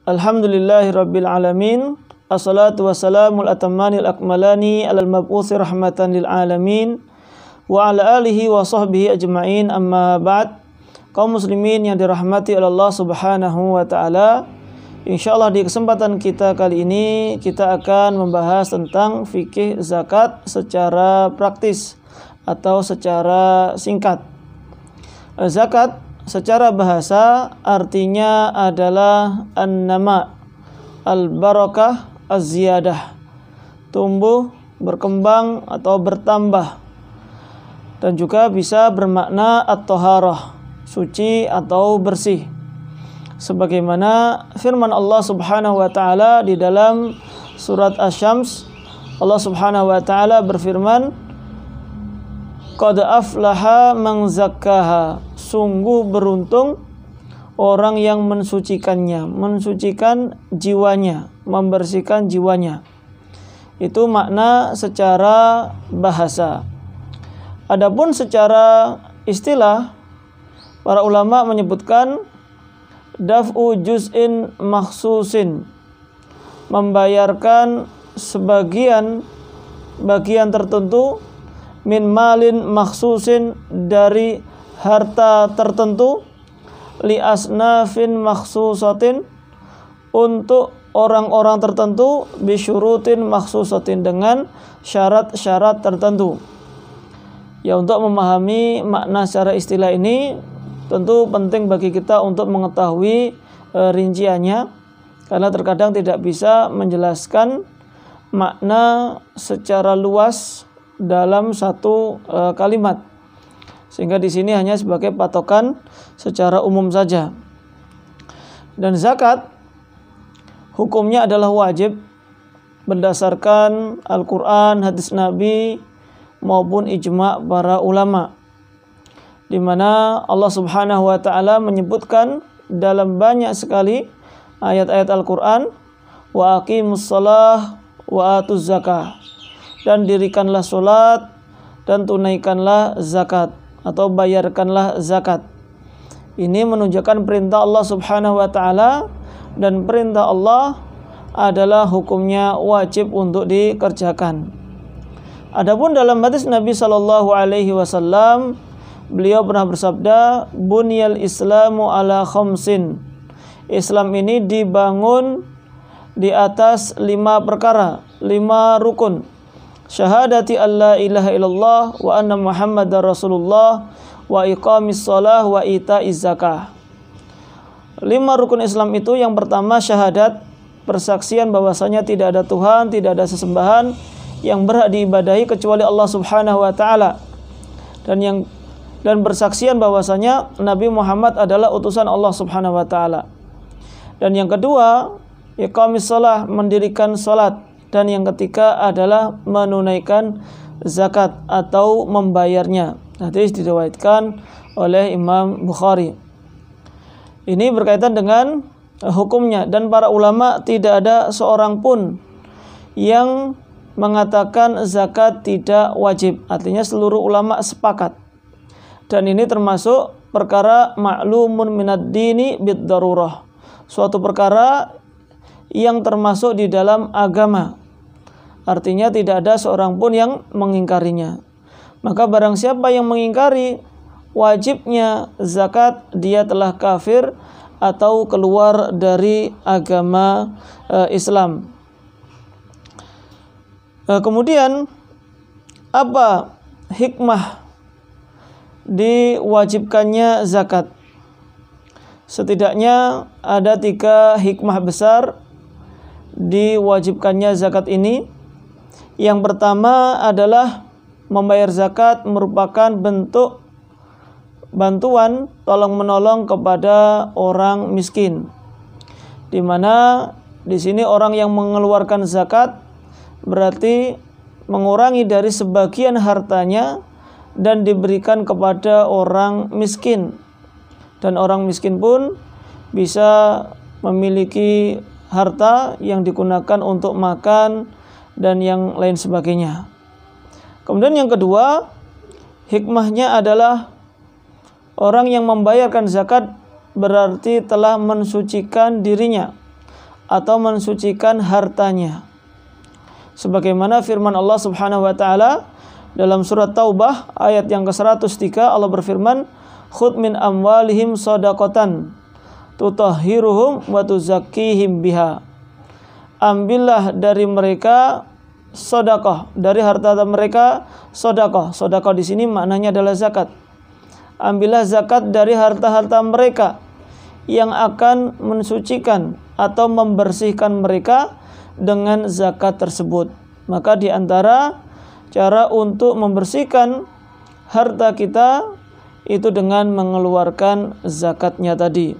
Alhamdulillahirabbil alamin. Assalatu wassalamul atammanil akmalani alal mab'uthi rahmatan lil alamin wa ala alihi wa sahbihi ajma'in, amma ba'd. Kaum muslimin yang dirahmati oleh Allah Subhanahu wa taala, insyaallah di kesempatan kita kali ini kita akan membahas tentang fikih zakat secara praktis atau secara singkat. Zakat secara bahasa artinya adalah an-nama, al-barakah, az-ziyadah, tumbuh, berkembang atau bertambah, dan juga bisa bermakna at-taharah, suci atau bersih. Sebagaimana firman Allah Subhanahu wa taala di dalam surat Asy-Syams, Allah Subhanahu wa taala berfirman, qad aflaha man zakkaha, sungguh beruntung orang yang mensucikannya, mensucikan jiwanya, membersihkan jiwanya. Itu makna secara bahasa. Adapun secara istilah, para ulama menyebutkan daf'u juz'in makhsusin, membayarkan bagian tertentu, min malin makhsusin, dari harta tertentu, li asnafin makhsusatin, untuk orang-orang tertentu, bisyurutin makhsusatin, dengan syarat-syarat tertentu. Ya, untuk memahami makna secara istilah ini tentu penting bagi kita untuk mengetahui rinciannya, karena terkadang tidak bisa menjelaskan makna secara luas dalam satu kalimat, sehingga di sini hanya sebagai patokan secara umum saja. Dan zakat hukumnya adalah wajib berdasarkan Al-Quran, hadis Nabi maupun ijma' para ulama, di mana Allah Subhanahu wa taala menyebutkan dalam banyak sekali ayat-ayat Al-Quran, wa aqimus shalah wa atuz zakah, dan dirikanlah sholat dan tunaikanlah zakat atau bayarkanlah zakat. Ini menunjukkan perintah Allah Subhanahu wa taala, dan perintah Allah adalah hukumnya wajib untuk dikerjakan. Adapun dalam hadis Nabi sallallahu alaihi wasallam, beliau pernah bersabda, bunyal islamu ala khamsin, Islam ini dibangun di atas 5 perkara, 5 rukun. Syahadati alla ilaha illallah wa anna muhammadar rasulullah wa iqamis shalah wa ita'iz zakah. 5 rukun Islam itu, yang pertama syahadat, persaksian bahwasanya tidak ada Tuhan, tidak ada sesembahan yang berhak diibadahi kecuali Allah Subhanahu wa taala, dan bersaksian bahwasanya Nabi Muhammad adalah utusan Allah Subhanahu wa taala. Dan yang kedua, iqamis shalah, mendirikan salat. Dan yang ketiga adalah menunaikan zakat atau membayarnya. Hadis diriwayatkan oleh Imam Bukhari. Ini berkaitan dengan hukumnya, dan para ulama tidak ada seorang pun yang mengatakan zakat tidak wajib. Artinya seluruh ulama sepakat. Dan ini termasuk perkara ma'lumun minad dini bid darurah, suatu perkara yang termasuk di dalam agama. Artinya tidak ada seorang pun yang mengingkarinya. Maka barang siapa yang mengingkari wajibnya zakat, dia telah kafir atau keluar dari agama Islam. Kemudian apa hikmah diwajibkannya zakat? Setidaknya ada 3 hikmah besar diwajibkannya zakat ini. Yang pertama adalah membayar zakat merupakan bentuk bantuan tolong-menolong kepada orang miskin, di mana di sini orang yang mengeluarkan zakat berarti mengurangi dari sebagian hartanya dan diberikan kepada orang miskin, dan orang miskin pun bisa memiliki harta yang digunakan untuk makan dan yang lain sebagainya. Kemudian yang kedua, hikmahnya adalah orang yang membayarkan zakat berarti telah mensucikan dirinya atau mensucikan hartanya. Sebagaimana firman Allah Subhanahu wa taala dalam surat Taubah ayat yang ke-103, Allah berfirman, "Khudh min amwalihim shadaqatan tutahhiruhum wa tuzakkihim biha." Ambillah dari mereka sedekah, dari harta mereka sedekah. Sedekah di sini maknanya adalah zakat. Ambillah zakat dari harta-harta mereka yang akan mensucikan atau membersihkan mereka dengan zakat tersebut. Maka di antara cara untuk membersihkan harta kita itu dengan mengeluarkan zakatnya tadi.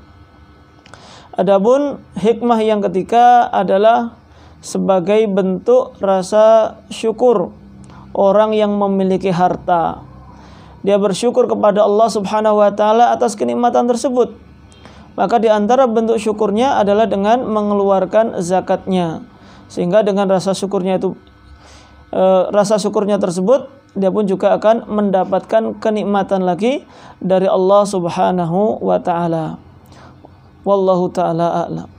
Adapun hikmah yang ketiga adalah sebagai bentuk rasa syukur orang yang memiliki harta. Dia bersyukur kepada Allah Subhanahu wa taala atas kenikmatan tersebut. Maka di antara bentuk syukurnya adalah dengan mengeluarkan zakatnya. Sehingga dengan rasa syukurnya tersebut, dia pun juga akan mendapatkan kenikmatan lagi dari Allah Subhanahu wa taala. Wallahu taala a'lam.